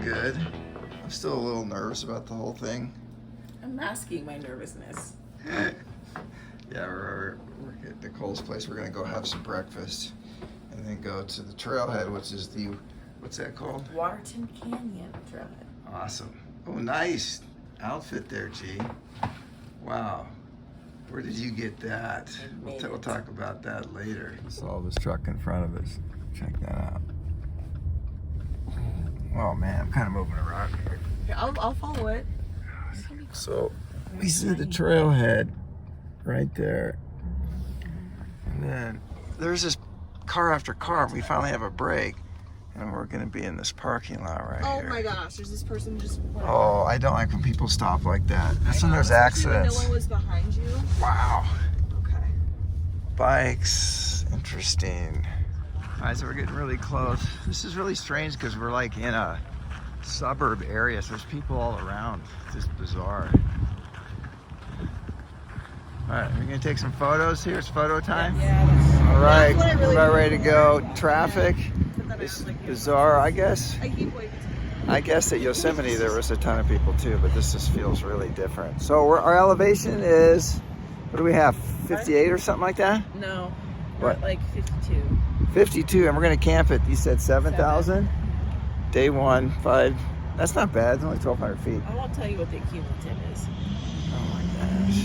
good. I'm still a little nervous about the whole thing. I'm masking my nervousness. Yeah, we're at Nicole's place. We're gonna go have some breakfast and then go to the trailhead, which is the, what's that called? Waterton Canyon trailhead. Awesome. Oh, nice outfit there, G. Wow. Where did you get that? We'll talk about that later. Saw this truck in front of us. Check that out. Oh man, I'm kind of moving around here. Yeah, I'll follow it. So we see the trailhead right there. And then there's this car after car, and we finally have a break. And we're gonna be in this parking lot right here. Oh my gosh, there's this person just... Oh, I don't like when people stop like that. That's when there's accidents. No one was behind you. Wow. Okay. Bikes, interesting. All right, so we're getting really close. This is really strange because we're like in a suburb area, so there's people all around. It's just bizarre. All right, we're gonna take some photos here. It's photo time. Yeah. All right, we're about ready to go. Traffic is bizarre, I guess. I guess at Yosemite there was a ton of people too, but this just feels really different. So our elevation is, what do we have, 58 or something like that? No, we're at like 52. 52, and we're gonna camp at, you said 7,000? Day 1, 5, that's not bad, it's only 1,200 feet. I won't tell you what the cumulative is. Oh my gosh.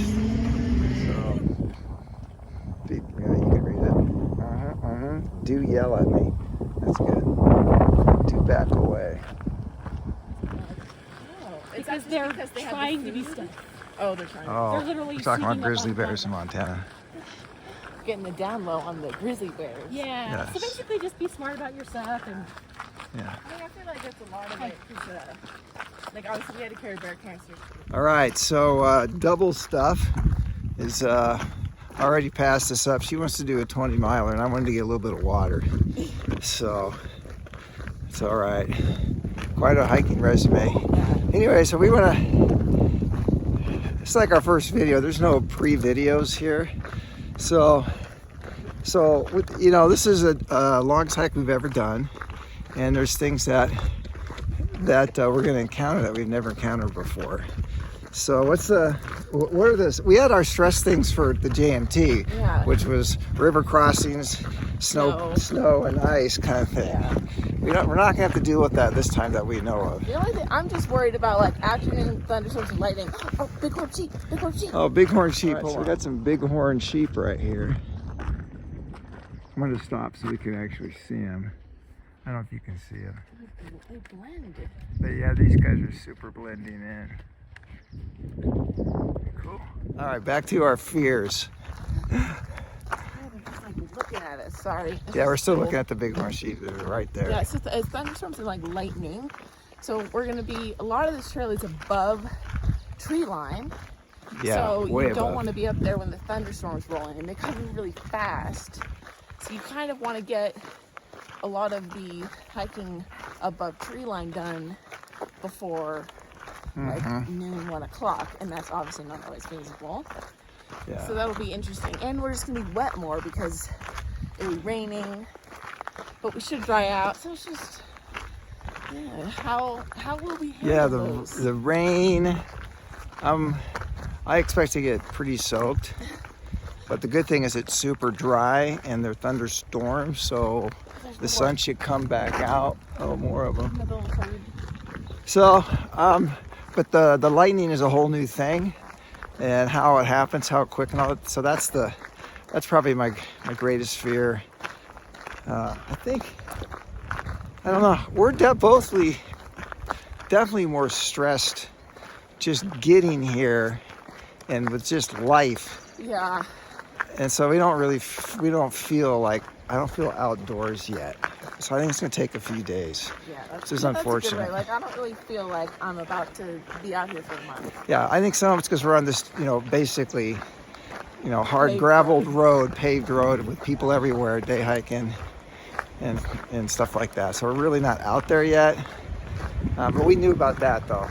So, yeah, you can read it. Do yell at me. That's good. Do back away. Because they're trying to be stuck. Oh, they're trying. Oh, They're literally we're talking about sneaking up grizzly on bears in them. Montana. Getting the down low on the grizzly bears. Yeah. Yes. So basically, just be smart about your stuff and. Yeah. I mean, I feel like that's a lot of it. Like obviously we had to carry bear cancer. All right, so double stuff is already passed us up. She wants to do a 20 miler, and I wanted to get a little bit of water. So it's all right. Quite a hiking resume. Anyway, so we want to. It's like our first video. There's no pre-videos here, so you know, this is a longest hike we've ever done, and there's things that we're going to encounter that we've never encountered before. So what are this? We had our stress things for the JMT, Yeah. which was river crossings, snow and ice kind of thing. Yeah. We're not going to have to deal with that this time that we know of. The only thing I'm just worried about, like afternoon thunderstorms and lightning. Oh, bighorn sheep, bighorn sheep. Oh, bighorn sheep. All right, So we got some bighorn sheep right here. I'm going to stop so we can actually see them. I don't know if you can see them. They blended. But yeah, these guys are super blending in. Cool. All right, back to our fears. Oh, they're just like looking at us. Sorry. Yeah, we're still looking at the bighorn sheep. They're right there. Yeah, it's just it's thunderstorms and like lightning. So we're gonna be, a lot of this trail is above tree line. Yeah, so way you don't above. want to be up there when the thunderstorm's rolling, and they come in really fast. So you kind of want to get a lot of the hiking above tree line done before like noon, 1 o'clock, and that's obviously not always feasible. Yeah. So that'll be interesting, and we're just gonna be wet more because it'll be raining, but we should dry out. So it's just, yeah. How will we handle Yeah, those? the rain. I expect to get pretty soaked, but the good thing is it's super dry and they're thunderstorms, so the sun should come back out. Oh, more of them. So, but the lightning is a whole new thing, and how it happens, how quick and all that. So that's probably my greatest fear. I think, I don't know, we're definitely more stressed just getting here and with just life. Yeah. And so we don't feel like, I don't feel outdoors yet. So I think it's gonna take a few days. Yeah, Which is unfortunate. That's a good way. Like, I don't really feel like I'm about to be out here for a month. Yeah, I think some of it's because we're on this, basically, hard Paved graveled road, paved road with people everywhere, day hiking and stuff like that. So we're really not out there yet. But we knew about that though.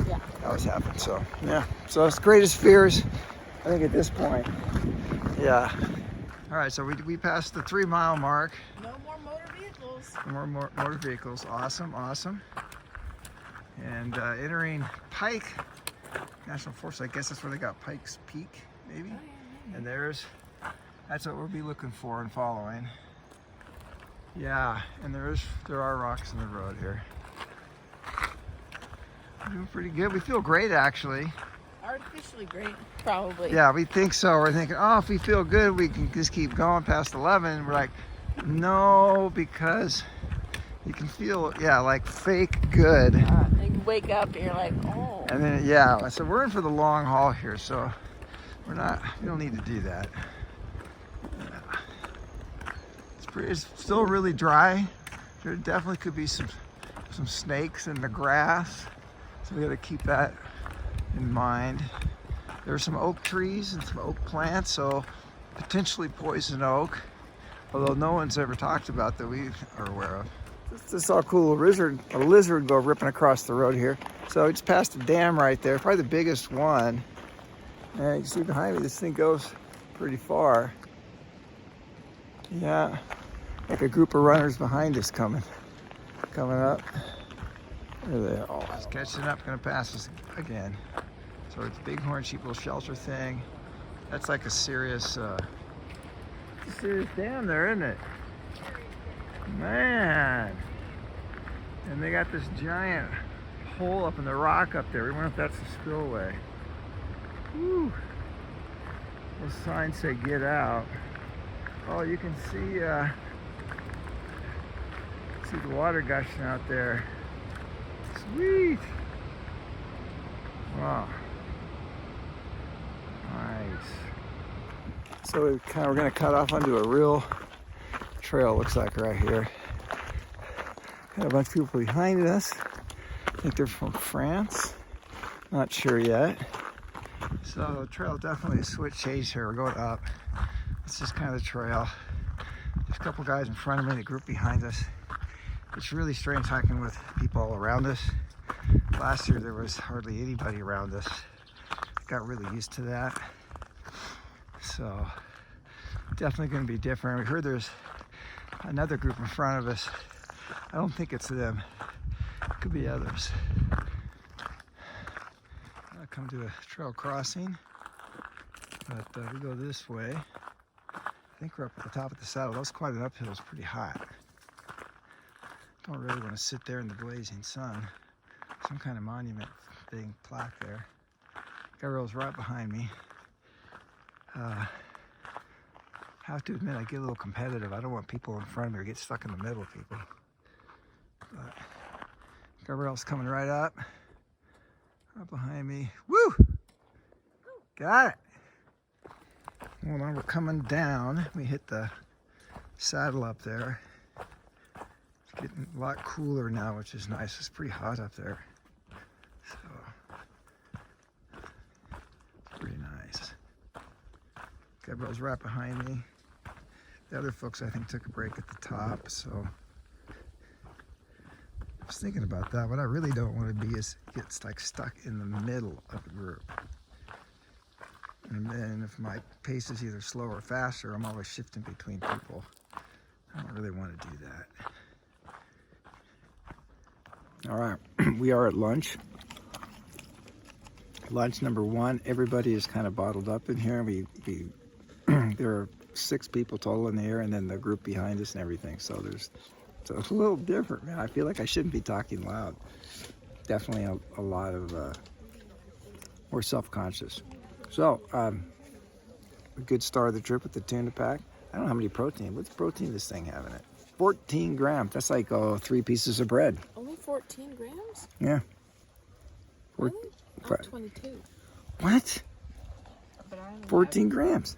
Yeah. That was happening. So yeah. So it's greatest fears, I think at this point. Yeah. All right, so we passed the 3 mile mark. No more motor vehicles. More motor vehicles. Awesome. And entering Pike National Forest, I guess that's where they got Pike's Peak, maybe. And that's what we'll be looking for and following. Yeah, and there are rocks in the road here. We're doing pretty good. We feel great, actually. Artificially great, probably. Yeah, we think so. We're thinking, oh, if we feel good, we can just keep going past 11. We're like, no, because you can feel, yeah, like fake good. And you wake up and you're like, oh. And then, yeah, so we're in for the long haul here, so we don't need to do that. Yeah. It's still really dry. There definitely could be some snakes in the grass, so we got to keep that in mind. There are some oak trees and some oak plants, so potentially poison oak, although no one's ever talked about that we are aware of. This is all cool. A lizard go ripping across the road here. So we just passed a dam right there, probably the biggest one. And you can see behind me, this thing goes pretty far. Yeah, like a group of runners behind us coming up. There they are. Oh, it's catching up, gonna pass us again. So it's Bighorn Sheep Shelter thing. That's like a serious dam there, isn't it? Man. And they got this giant hole up in the rock up there. We wonder if that's a spillway. Woo. Those signs say get out. Oh, you can see the water gushing out there. Sweet. Wow. Nice. So we're going to cut off onto a real trail, looks like right here. Got a bunch of people behind us. I think they're from France. Not sure yet. So the trail definitely change here. We're going up. It's just kind of the trail. There's a couple guys in front of me, the group behind us. It's really strange hiking with people all around us. Last year there was hardly anybody around us. Got really used to that. So definitely going to be different. We heard there's another group in front of us. I don't think it's them. It could be others. I'll come to a trail crossing, but we go this way. I think we're up at the top of the saddle. That was quite an uphill. It's pretty hot. Don't really want to sit there in the blazing sun. Some kind of monument thing, plaque there. Gabriel's right behind me. I have to admit, I get a little competitive. I don't want people in front of me to get stuck in the middle of people. But Gabriel's coming right up behind me. Woo! Got it. Well, now we're coming down. We hit the saddle up there. It's getting a lot cooler now, which is nice. It's pretty hot up there. So, it's pretty nice. Gabriel's right behind me. The other folks, I think, took a break at the top, so I was thinking about that. What I really don't want to be is get stuck in the middle of a group. And then if my pace is either slow or faster, I'm always shifting between people. I don't really want to do that. All right, we are at lunch. Lunch number one. Everybody is kind of bottled up in here. There are 6 people total in there, and then the group behind us and everything. So it's a little different, man. I feel like I shouldn't be talking loud. Definitely a lot of more self-conscious. So a good start of the trip with the tuna pack. I don't know how many protein. What's protein this thing have in it? 14 grams. That's like 3 pieces of bread. Only 14 grams? Yeah. Really? Oh, 22. What? But I only 14 grams.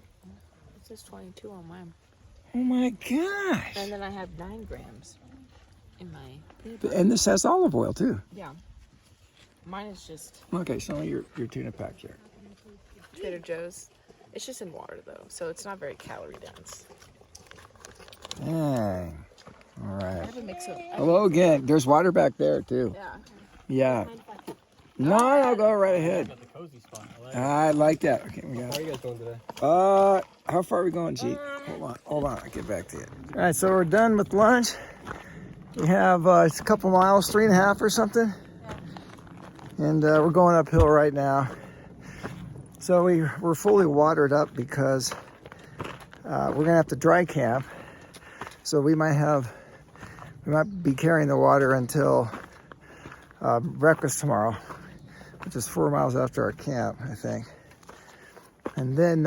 It says 22 on mine. Oh my gosh. And then I have 9 grams in my peanut butter. And this has olive oil too. Yeah. Mine is just Okay, show me your tuna pack here. Trader Joe's. It's just in water though, so it's not very calorie dense. Dang. All I right. have a mix of. Hello again. There's water back there too. Yeah. Yeah. No, go right ahead. Got the cozy spot. I like that. Okay, we got How are you guys doing today? how far are we going, Jeep? Hold on, I'll get back to you. All right, so we're done with lunch. We have it's a couple miles, 3.5 or something. And we're going uphill right now. So we're fully watered up because we're gonna have to dry camp. So we might be carrying the water until breakfast tomorrow, which is 4 miles after our camp, I think. And then,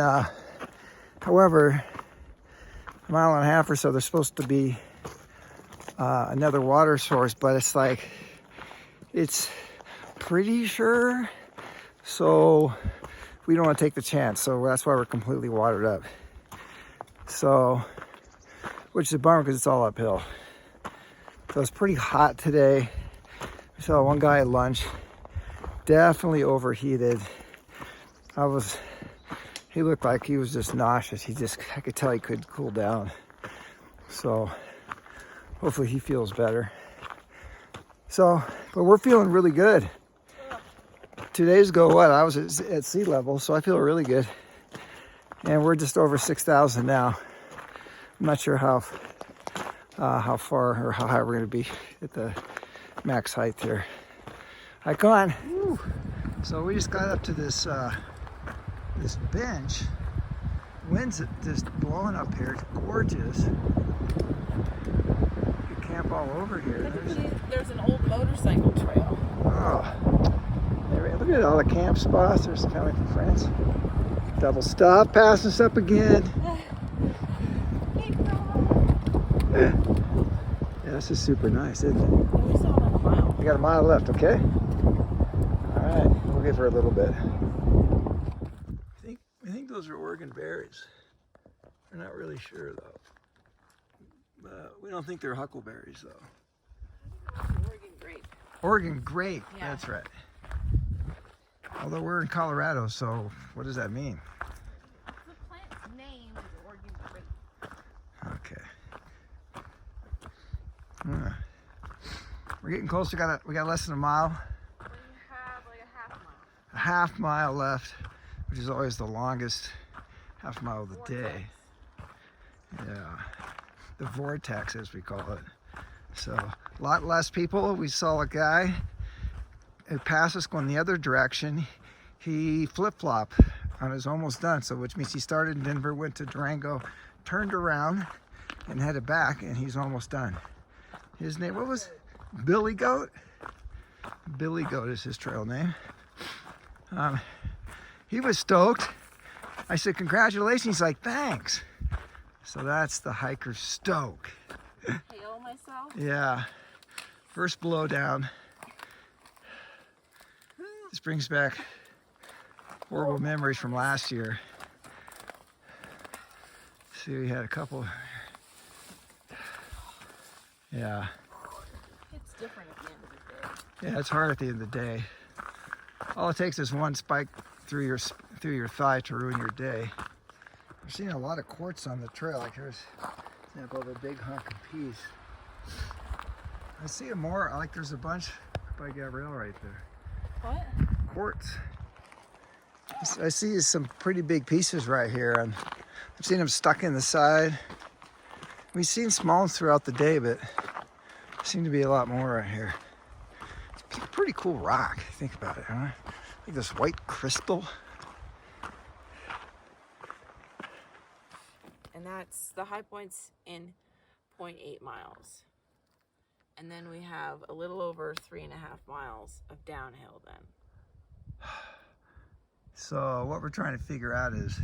however, a mile and a half or so, there's supposed to be another water source, but it's pretty sure. So we don't want to take the chance. So that's why we're completely watered up. So, which is a bummer because it's all uphill. So it's pretty hot today. I saw one guy at lunch, definitely overheated. He looked like he was just nauseous. I could tell he couldn't cool down. So hopefully he feels better. So, but we're feeling really good. 2 days ago, I was at sea level, so I feel really good. And we're just over 6,000 now. I'm not sure how far or how high we're gonna be at the max height here. All right, come on. Woo. So we just got up to this bench. Wind's just blowing up here. It's gorgeous. You can camp all over here. There's an old motorcycle trail. Oh, look at all the camp spots. There's kind of like in France. Double stop, pass us up again. Yeah, this is super nice, isn't it? We still have like a mile. We got a mile left, okay? All right, we'll give her a little bit. I think those are Oregon berries. We're not really sure though. But we don't think they're huckleberries though. Oregon grape. Oregon grape, Yeah. That's right. Although we're in Colorado, so what does that mean? The plant's name is Oregon grape. Okay. We're getting close. We got less than a mile. We have like a half mile. A half mile left, which is always the longest half mile of the day. Yeah, the vortex, as we call it. So a lot less people. We saw a guy who passed us going the other direction. He flip-flopped on his almost done, so which means he started in Denver, went to Durango, turned around, and headed back, and he's almost done. His name, what was Billy Goat? Billy Goat is his trail name. He was stoked. I said, congratulations. He's like, thanks. So that's the hiker's stoke. Hail myself. Yeah. First blowdown. This brings back horrible memories from last year. See, we had a couple. Yeah. It's different at the end of the day. Yeah, it's hard at the end of the day. All it takes is one spike through your thigh to ruin your day. We're seeing a lot of quartz on the trail. Like here's an example of a big hunk of piece. I see more. Like there's a bunch by Gabrielle right there. What? Quartz. I see some pretty big pieces right here, and I've seen them stuck in the side. We've seen small ones throughout the day, but there seem to be a lot more right here. It's a pretty cool rock. Think about it, huh? Like this white crystal. And that's the high points in 0.8 miles. And then we have a little over 3.5 miles of downhill then. So what we're trying to figure out is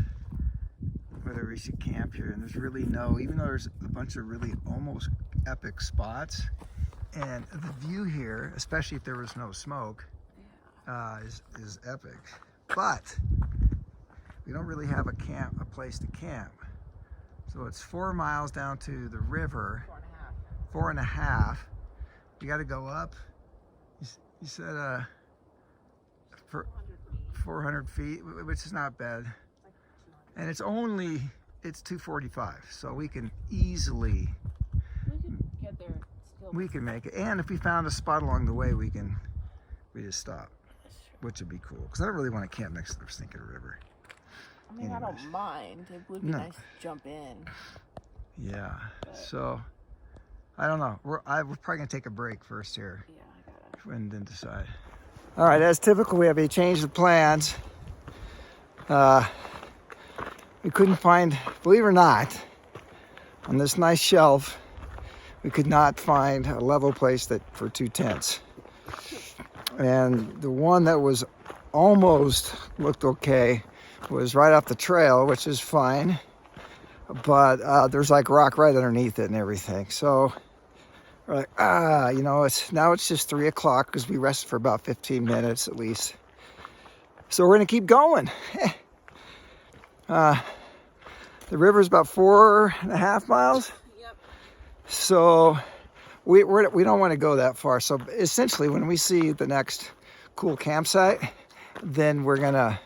whether we should camp here. And there's really no, even though there's a bunch of really almost epic spots, and the view here, especially if there was no smoke, is epic. But we don't really have a place to camp. So it's 4 miles down to the river. 4.5. You got to go up. You said for 400 feet, which is not bad. And it's 245, so we can easily. We can get there still. We can make it, and if we found a spot along the way, we just stop, which would be cool. Because I don't really want to camp next to the stinking river. I mean, I don't mind. It would be nice to jump in. Yeah. So I don't know. We're probably gonna take a break first here. Yeah, I gotta. And then decide. All right, as typical, we have a change of plans. We couldn't find, believe it or not, on this nice shelf, we could not find a level place for 2 tents. And the one that was almost looked okay was right off the trail, which is fine. But there's like rock right underneath it and everything. So we're like, it's just 3 o'clock because we rested for about 15 minutes at least. So we're gonna keep going. The river's about 4.5 miles. Yep. So we don't want to go that far. So essentially, when we see the next cool campsite, then we're gonna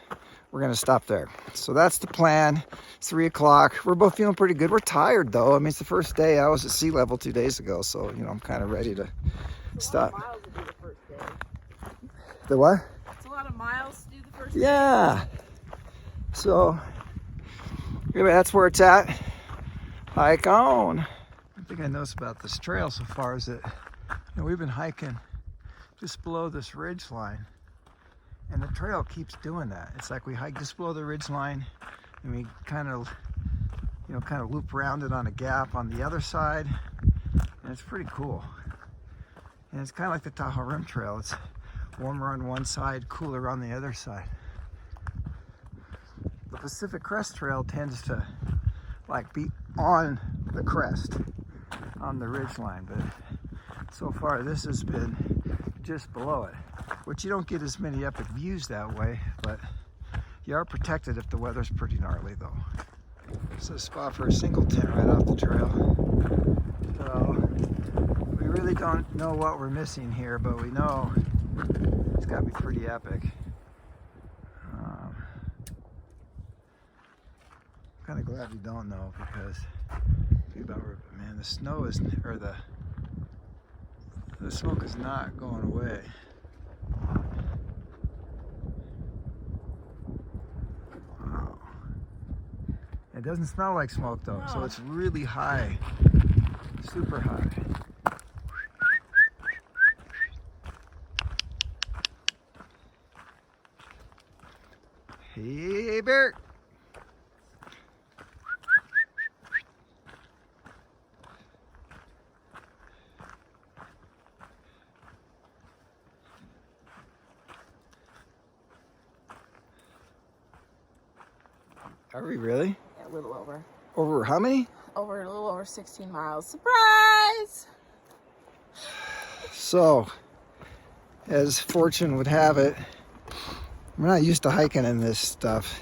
stop there. So that's the plan. It's 3 o'clock. We're both feeling pretty good. We're tired though. I mean, it's the first day. I was at sea level 2 days ago, so I'm kind of ready to stop. A lot of miles to do the first day. The what? It's a lot of miles to do the first day. Yeah. So anyway, that's where it's at. Hike on. One thing I noticed about this trail so far is that we've been hiking just below this ridge line, and the trail keeps doing that. It's like we hike just below the ridge line, and we kind of loop around it on a gap on the other side, and it's pretty cool. And it's kind of like the Tahoe Rim Trail. It's warmer on one side, cooler on the other side. The Pacific Crest Trail tends to be on the crest, on the ridge line, but so far this has been just below it, which you don't get as many epic views that way, but you are protected if the weather's pretty gnarly though. This is a spot for a single tent right off the trail. So we really don't know what we're missing here, but we know it's got to be pretty epic. Kind of glad we don't know, because man, the snow is, or the smoke is not going away. Wow. It doesn't smell like smoke though, so it's really high, super high. Hey, Bert. Are we really? Yeah, a little over. Over how many? Over a little over 16 miles. Surprise! So, as fortune would have it, we're not used to hiking in this stuff.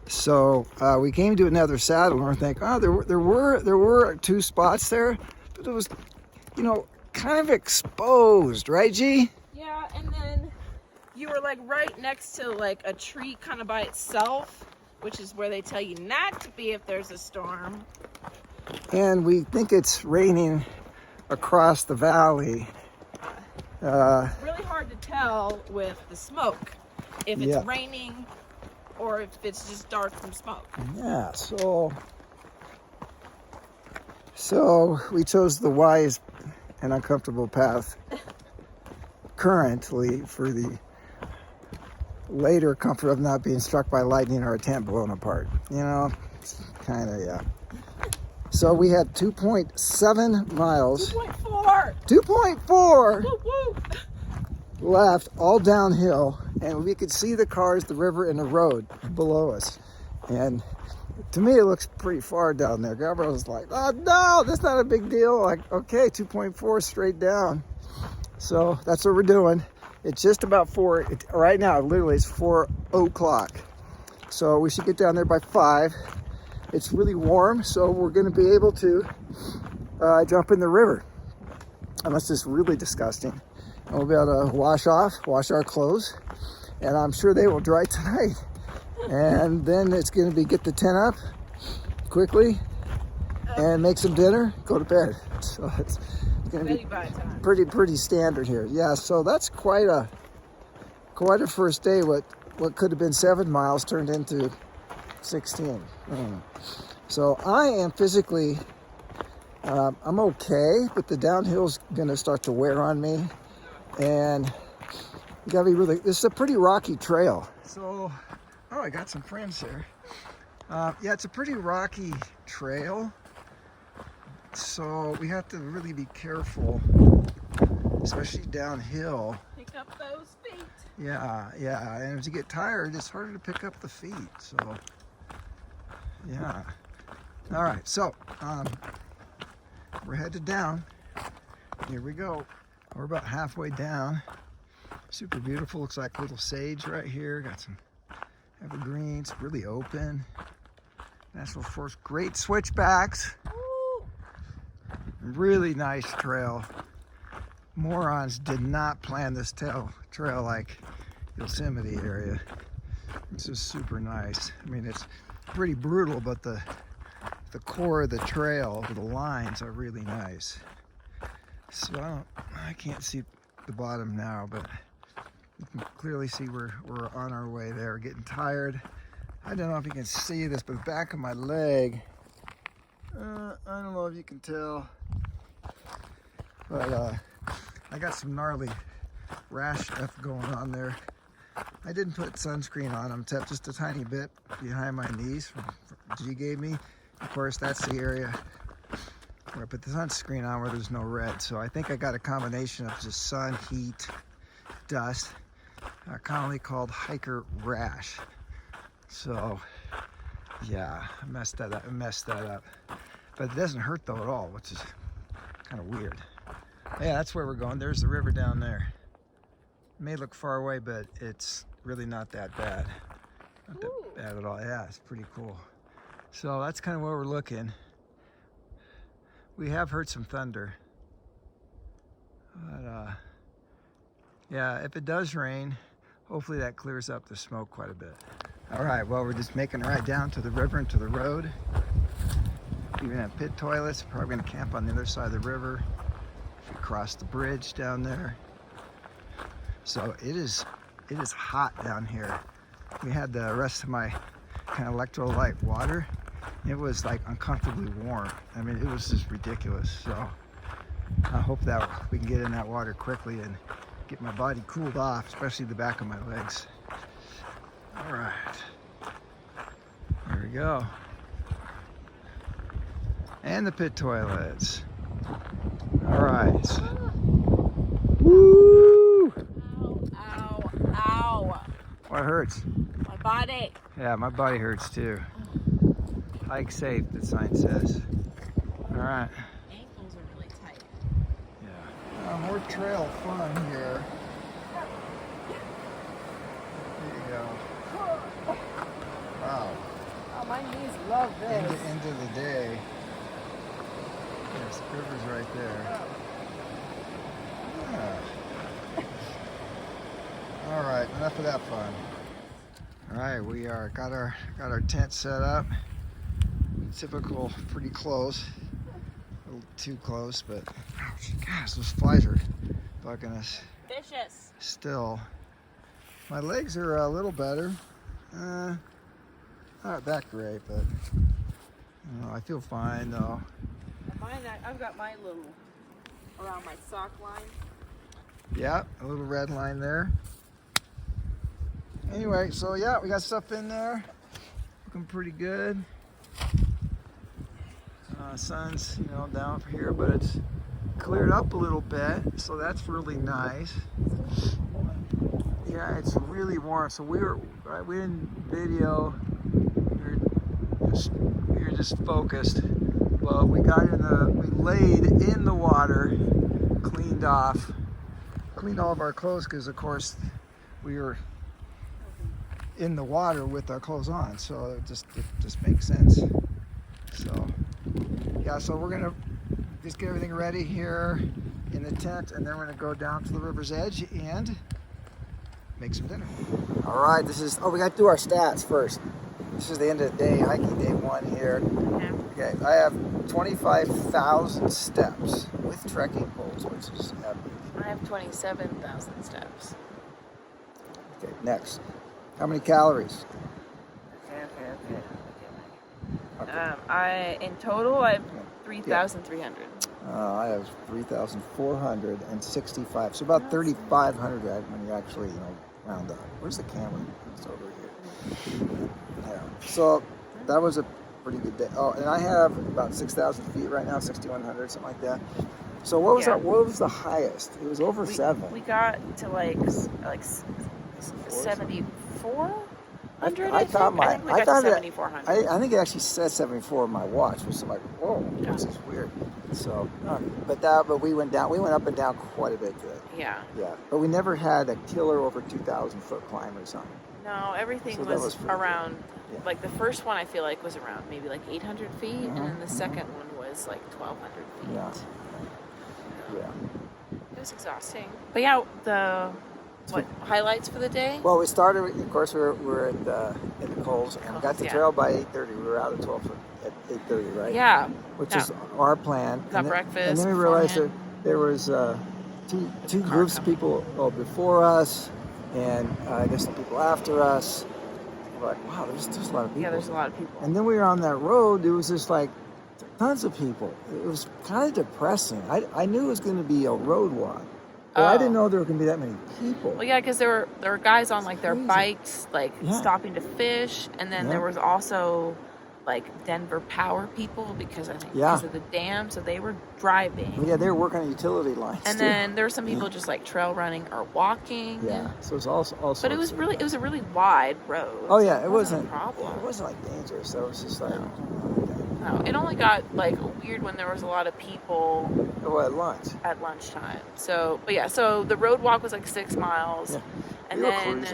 So we came to another saddle and we're thinking, there were 2 spots there, but it was, kind of exposed, right, G? Yeah, and then you were right next to a tree kind of by itself, which is where they tell you not to be if there's a storm. And we think it's raining across the valley. Really hard to tell with the smoke if it's raining or if it's just dark from smoke. Yeah, so we chose the wise and uncomfortable path currently for the later comfort of not being struck by lightning or a tent blown apart. Kind of, yeah. So we had 2.7 miles. 2.4! 2.4 Woo, woo. left, all downhill, and we could see the cars, the river, and the road below us. And to me, it looks pretty far down there. Gabrielle was like, oh no, that's not a big deal. Okay, 2.4 straight down. So that's what we're doing. It's just about 4, right now, literally it's 4 o'clock. So we should get down there by 5. It's really warm, so we're gonna be able to jump in the river. Unless it's really disgusting. And we'll be able to wash our clothes, and I'm sure they will dry tonight. And then it's gonna be get the tent up quickly and make some dinner, go to bed. So it's gonna be pretty standard here. Yeah, so that's quite a first day. What could have been 7 miles turned into 16. So I am physically I'm okay, but the downhill's gonna start to wear on me, and You gotta be really, this is a pretty rocky trail. So, oh, I got some friends here. Yeah, it's a pretty rocky trail. So we have to really be careful, especially downhill. Pick up those feet. Yeah, and as you get tired, it's harder to pick up the feet, so, yeah. All right, so, we're headed down. Here we go. We're about halfway down. Super beautiful, looks like little sage right here. Got some evergreens, really open. National Forest, great switchbacks. Woo. Really nice trail. Morons did not plan this trail like Yosemite area. This is super nice. I mean, it's pretty brutal, but the core of the trail, the lines are really nice. So I can't see the bottom now, but you can clearly see we're on our way there. We're getting tired. I don't know if you can see this, but the back of my leg, I don't know if you can tell, but I got some gnarly rash stuff going on there. I didn't put sunscreen on them, except just a tiny bit behind my knees from G gave me. Of course, that's the area where I put the sunscreen on where there's no red. So I think I got a combination of just sun, heat, dust, commonly called hiker rash. So yeah, I messed that up. But it doesn't hurt though at all, which is kind of weird. Yeah, that's where we're going. There's the river down there. It may look far away, but it's really not that bad. Not that bad at all. Yeah, it's pretty cool. So that's kind of where we're looking. We have heard some thunder. But yeah, if it does rain, hopefully that clears up the smoke quite a bit. All right, well, we're just making our way down to the river and to the road. We're gonna have pit toilets. Probably gonna camp on the other side of the river. Across the bridge down there. So it is hot down here. We had the rest of my kind of electrolyte water. It was like uncomfortably warm. I mean, it was just ridiculous. So I hope that we can get in that water quickly and get my body cooled off, especially the back of my legs. All right, here we go. And the pit toilets. All right. Woo! Ow, ow, ow. What hurts? My body. Yeah, my body hurts too. Hike safe, the sign says. All right. Ankles are really tight. Yeah. More trail fun here. There you go. Wow. Oh, my knees love this. End of the day. Yes, the river's right there. Yeah. All right, enough of that fun. All right, we got our tent set up. Typical, pretty close. A little too close, but ouch, gosh, those flies are bugging us. Vicious. Still, my legs are a little better. Not that great, but you know, I feel fine though. Mine, I've got my little around my sock line. Yeah, a little red line there. Anyway, so yeah, we got stuff in there. Looking pretty good. Sun's, you know, down for here, but it's cleared up a little bit, so that's really nice. Yeah, it's really warm. So we didn't video. We were just focused. Well, we laid in the water, cleaned all of our clothes, because of course we were in the water with our clothes on, so it just makes sense. So yeah, so we're gonna just get everything ready here in the tent, and then we're gonna go down to the river's edge and make some dinner. All right, we gotta do our stats first. This is the end of the day, hiking day 1 here. Okay, I have 25,000 steps with trekking poles, which is epic. I have 27,000 steps. Okay, next. How many calories? Okay. In total, I have 3,300. I have 3,465. So about 3,500 when you actually, round up. Where's the camera? It's over here. Yeah. So that was a pretty good day. Oh, and I have about 6,000 feet right now, 6,100, something like that. So what was what was the highest? It was over 7. We got to like 7,400. I thought we got to 7,400. I think it actually said 74 on my watch, which is like, whoa, this is weird. So, but we went down. We went up and down quite a bit good. Yeah. Yeah, but we never had a killer over 2,000 foot climb or something. No, everything was around. Yeah. Like the first one, I feel like was around maybe like 800 feet, and then the second one was like 1,200 feet. Yeah. Yeah. It was exhausting. But yeah, highlights for the day? Well, we started. Of course, we were at the Coles, and we got to trail by 8:30. We were out at 12 at 8:30, right? Yeah. Which is our plan. Got breakfast. And then we realized that there was two groups of people before us, and I guess the people after us. We're like, wow, there's a lot of people. Yeah, there's a lot of people. And then we were on that road. There was just like tons of people. It was kind of depressing. I knew it was going to be a road walk. But I didn't know there were going to be that many people. Well, yeah, because there were guys on like their bikes, like stopping to fish, and then there was also like Denver Power people because I think because of the dam, so they were driving. Yeah, they were working on utility lines. And then there were some people just like trail running or walking. Yeah, so it was also. But it was a really wide road. Oh yeah, it wasn't wasn't a problem. It wasn't like dangerous. So it was just like. No, it only got like weird when there was a lot of people. Oh, at lunch. At lunchtime. So, but yeah, so the road walk was like 6 miles, and then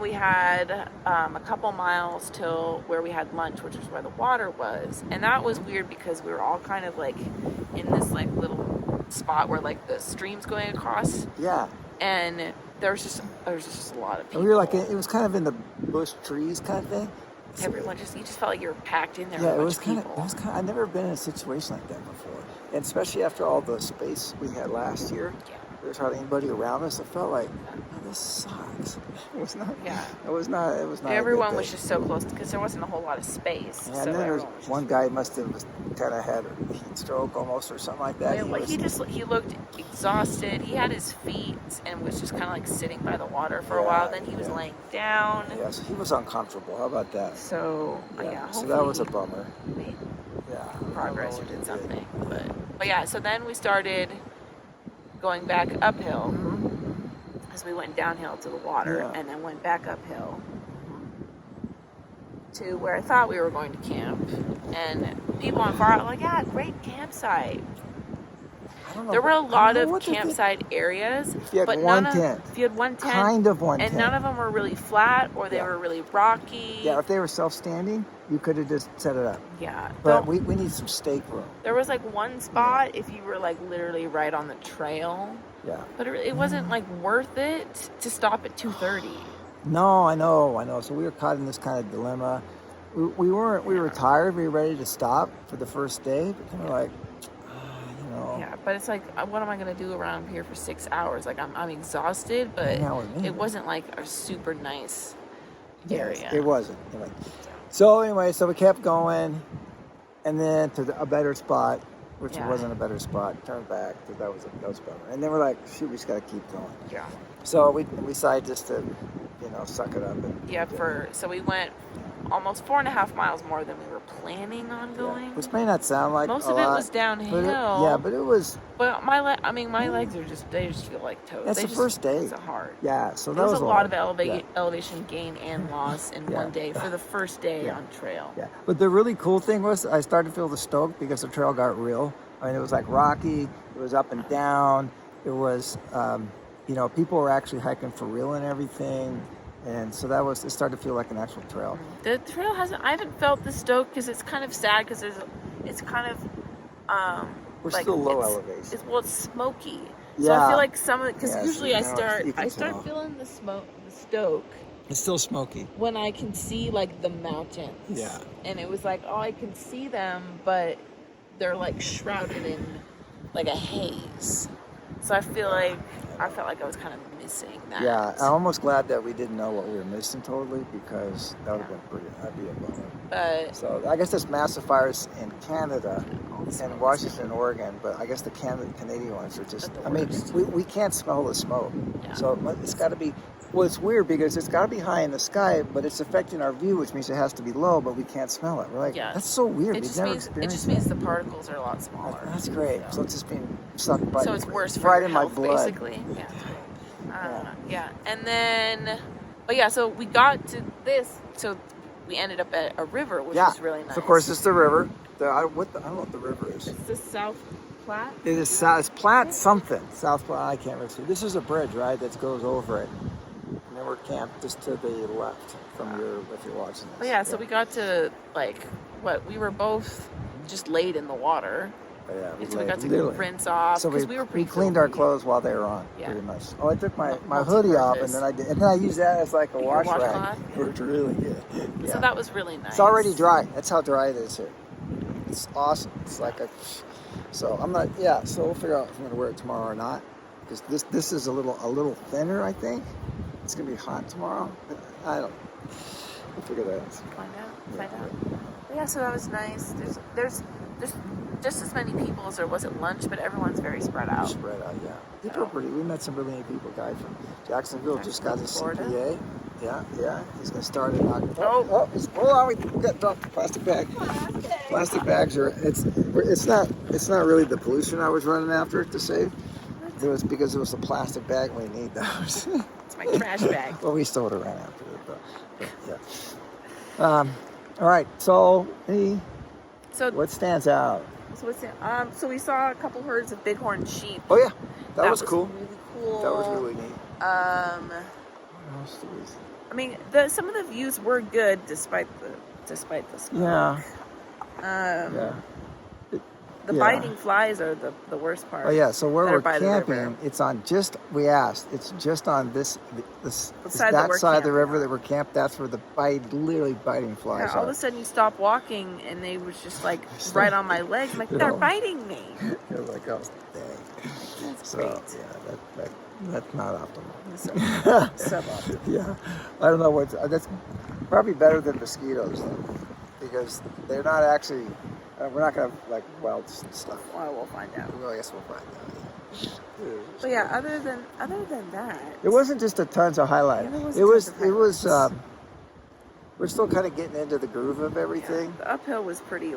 we had a couple miles till where we had lunch, which is where the water was, and that was weird because we were all kind of like in this like little spot where like the stream's going across. Yeah. And there was just a lot of people. And we were like, it was kind of in the bush trees kind of thing. Everyone you just felt like you were packed in there. Yeah, with a bunch it was kind of. I've never been in a situation like that before, and especially after all the space we had last year. Yeah. There was hardly anybody around us. I felt like, this sucks. It was not. Yeah. It was not. Everyone was just so close because there wasn't a whole lot of space. Yeah, and then there was one guy must have kind of had a heat stroke almost or something like that. Yeah, he looked exhausted. He had his feet and was just kind of like sitting by the water for a while. Then he was laying down. Yeah, so he was uncomfortable. How about that? So so that was a bummer. Progress or did something, but yeah. So then we started going back uphill as we went downhill to the water, and then went back uphill to where I thought we were going to camp. And people on far out were like, yeah, great campsite. There were a lot of campsite areas, but if you had one tent, kind of one tent, and none of them were really flat or they were really rocky. Yeah, if they were self-standing, you could have just set it up. Yeah, but we need some stake room. There was like one spot if you were like literally right on the trail. Yeah, but it wasn't like worth it to stop at 2:30. No, I know. So we were caught in this kind of dilemma. We were tired. We were ready to stop for the first day, but kind of like. Yeah, but it's like, what am I going to do around here for 6 hours? Like, I'm exhausted, but it wasn't like a super nice area. It wasn't. So anyway, we kept going, and then to a better spot, which wasn't a better spot, turned back, because that was better. And then we're like, shoot, we just got to keep going. Yeah. So we decided just to, suck it up. So we went almost 4.5 miles more than we were planning on going. Which may not sound like most of it was downhill. But it was. But my legs are they just feel like toast. That's the first day. It's hard. Yeah, so there was a lot of elevation gain and loss in one day for the first day on trail. Yeah, but the really cool thing was I started to feel the stoke because the trail got real. I mean, it was like rocky. It was up and down. It was, people were actually hiking for real and everything. And so it started to feel like an actual trail. The trail I haven't felt the stoke because it's kind of sad because it's kind of, we're still low elevation. It's smoky. So I feel like some of it, because usually I start feeling the stoke. It's still smoky. When I can see like the mountains. Yeah. And it was like, I can see them, but they're like shrouded in like a haze. So I feel like I felt like I was kind of missing that. Yeah, I'm almost glad that we didn't know what we were missing totally, because that would have been pretty. That'd be a bummer. But So I guess there's massive fires in Canada all the and smoke Washington and Oregon, but I guess the Canadian ones are just. But the I mean, worst. we can't smell the smoke, Yeah. so it's got to be. Well, it's weird because it's got to be high in the sky, but it's affecting our view, which means it has to be low, but we can't smell it. We're like, Yeah. that's so weird. It We've just never means experienced the particles are a lot smaller. That's great. So it's just being sucked by. So it's worse for right your in health, my blood. basically. Yeah. Yeah. And then, but yeah, so we got to this. So we ended up at a river, which Yeah. was really nice. So of course, it's the river. I don't know what the river is. It's the South Platte. It is It's Platte something. South Platte. I can't really see. This is a bridge, right? That goes over it. And then we're camped just to the left from if you're watching this. But yeah, so we got to we were both just laid in the water. Yeah, And so we laid- got to literally. rinse off So because we were pretty cleaned our filthy. clothes while they were on, Yeah. pretty much. Oh, I took my hoodie off, and then I used that as like a Your wash rag. washcloth? It worked really good. Yeah. So that was really nice. It's already dry. That's how dry it is here. It's awesome. It's like a. So I'm not. Yeah. So we'll figure out if I'm going to wear it tomorrow or not, because this is a little thinner. I think it's going to be hot tomorrow. I don't. We'll figure that out. Find out. But yeah, so that was nice. There's just as many people as there was at lunch, but everyone's very spread out. Spread out. Yeah. People are pretty. We met some really neat people. Guy from Jacksonville just got his Florida. CPA. Yeah. He's going to start in October. Oh. Hold on. We got dropped the plastic bag. Plastic bags are. It's not really the pollution I was running after to save. It was because it was a plastic bag. We need those. It's my trash bag. Well, we still would have ran after it, but yeah. All right. So, So what stands out? so we saw a couple herds of bighorn sheep. Oh yeah, that was cool. Really cool. That was really neat. What else did we see? I mean, some of the views were good despite the smoke. Yeah. The Yeah. biting flies are the worst part. Oh yeah. So where that are we're by the river. camping, it's on just. We asked. It's just on this side that that we're side of the camping river on. that we're camped. That's where the literally biting flies Yeah, all are. of a sudden you stop walking and they was just like right on my legs. I'm like, they're biting me. You're like, oh, dang. That's So great. yeah, that's not optimal. Suboptimal. Yeah, I don't know what. That's probably better than mosquitoes, though, because they're not actually. We're not gonna have like wild stuff. Well, we'll find out. Well, I guess we'll find out. Yeah. But yeah, other than that, It wasn't just a tons of highlights. Yeah, It was. tons of highlights. We're still kind of getting into the groove of yeah, everything. the uphill was pretty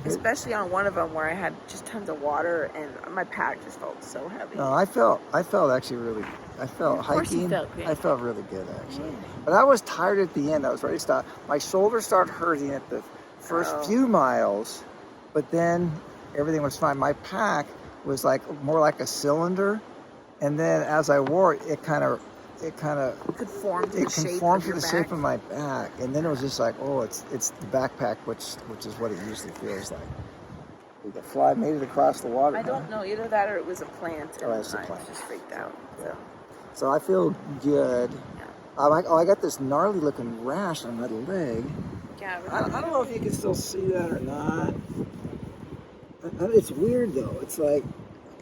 especially on one of them where I had just tons of water and my pack just felt so heavy. No, I felt actually really. I felt Of course you hiking. felt great. I felt really good actually, Yeah. but I was tired at the end. I was ready to stop. My shoulders started hurting at the first Oh. few miles, but then everything was fine. My pack was more like a cylinder, and then as I wore it, it kind of Conformed to the shape conformed of to your the back. shape of my back, and then it was just like, oh, it's the backpack, which is what it usually feels like. The fly made it across the water. I don't know, either that or it was a plant and Oh, it's a I plant. was just freaked out. Yeah. So I feel good. Yeah. I got this gnarly looking rash on my leg. Yeah, I don't know if you can still see that or not. It's weird though. It's like,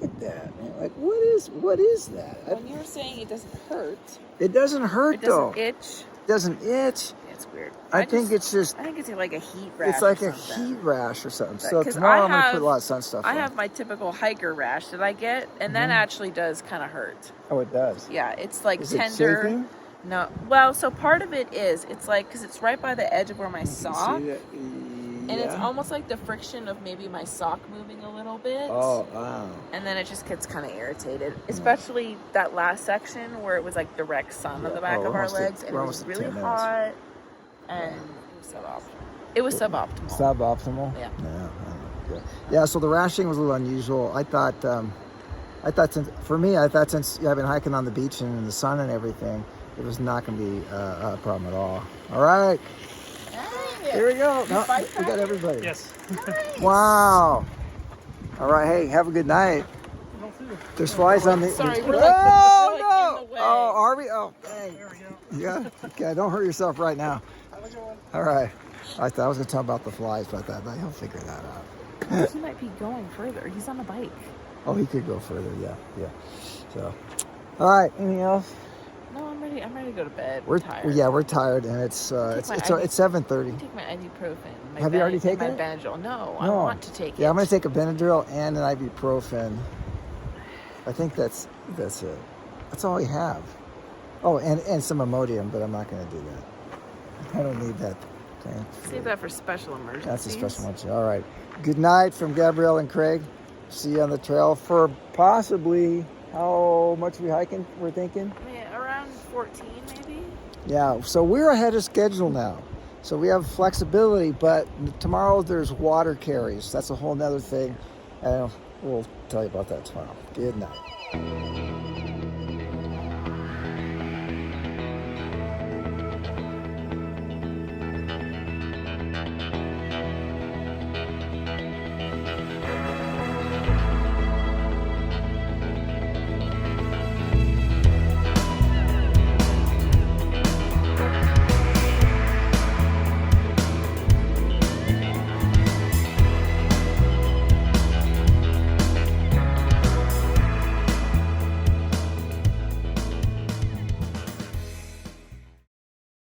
look at that, man. Like, what is that? when you were saying it doesn't hurt, It doesn't hurt it though. doesn't itch. It doesn't itch. Yeah, it's weird. I think it's just. I think it's like a heat rash. It's like or a something. heat rash or something. But- So 'cause tomorrow I I'm gonna have- put a lot of sun stuff I on. have my typical hiker rash that I get, and that actually does kind of hurt. Oh, it does. Yeah, it's like Is it tender. chafing? No, well, so part of it is it's like because it's right by the edge of where my sock, See that? and it's Yeah. almost like the friction of maybe my sock moving a little bit. Oh wow. And then it just gets kind of irritated, especially that last section where it was like direct sun on the back Oh, of our almost at- legs, and we're it was almost at really 10 minutes. hot, and it was suboptimal. Suboptimal. Yeah. Yeah. Yeah. So the rashing was a little unusual. I thought since I've been hiking on the beach and in the sun and everything, it was not going to be a problem at all. All right. Here we go. No, we got everybody. Yes. Wow. All right. Hey, have a good night. There's flies on the. Sorry, oh we're like no! in the way. Oh, are we? Oh, dang. There we go. Yeah. Okay. Don't hurt yourself right now. How's it going? All right. I thought I was going to talk about the flies, but I thought he'll figure that out. He might be going further. He's on a bike. Oh, he could go further. Yeah. So, all right. Anything else? No, I'm ready. I'm ready to go to bed. We're tired. yeah, we're tired, and it's Take my it's 7:30. Take my ibuprofen. My Have you already taken my it? Benadryl. No, I No. want to take it. Yeah, I'm gonna take a Benadryl and an ibuprofen. I think that's it. That's all we have. Oh, and some Imodium, but I'm not gonna do that. I don't need that thing. Save that for special emergencies. That's a special emergency. All right. Good night from Gabrielle and Craig. See you on the trail for possibly how much we hiking? We're thinking. I mean, around 14 maybe. Yeah. So we're ahead of schedule now. So we have flexibility, but tomorrow there's water carries. That's a whole nother thing. And we'll tell you about that tomorrow. Good night.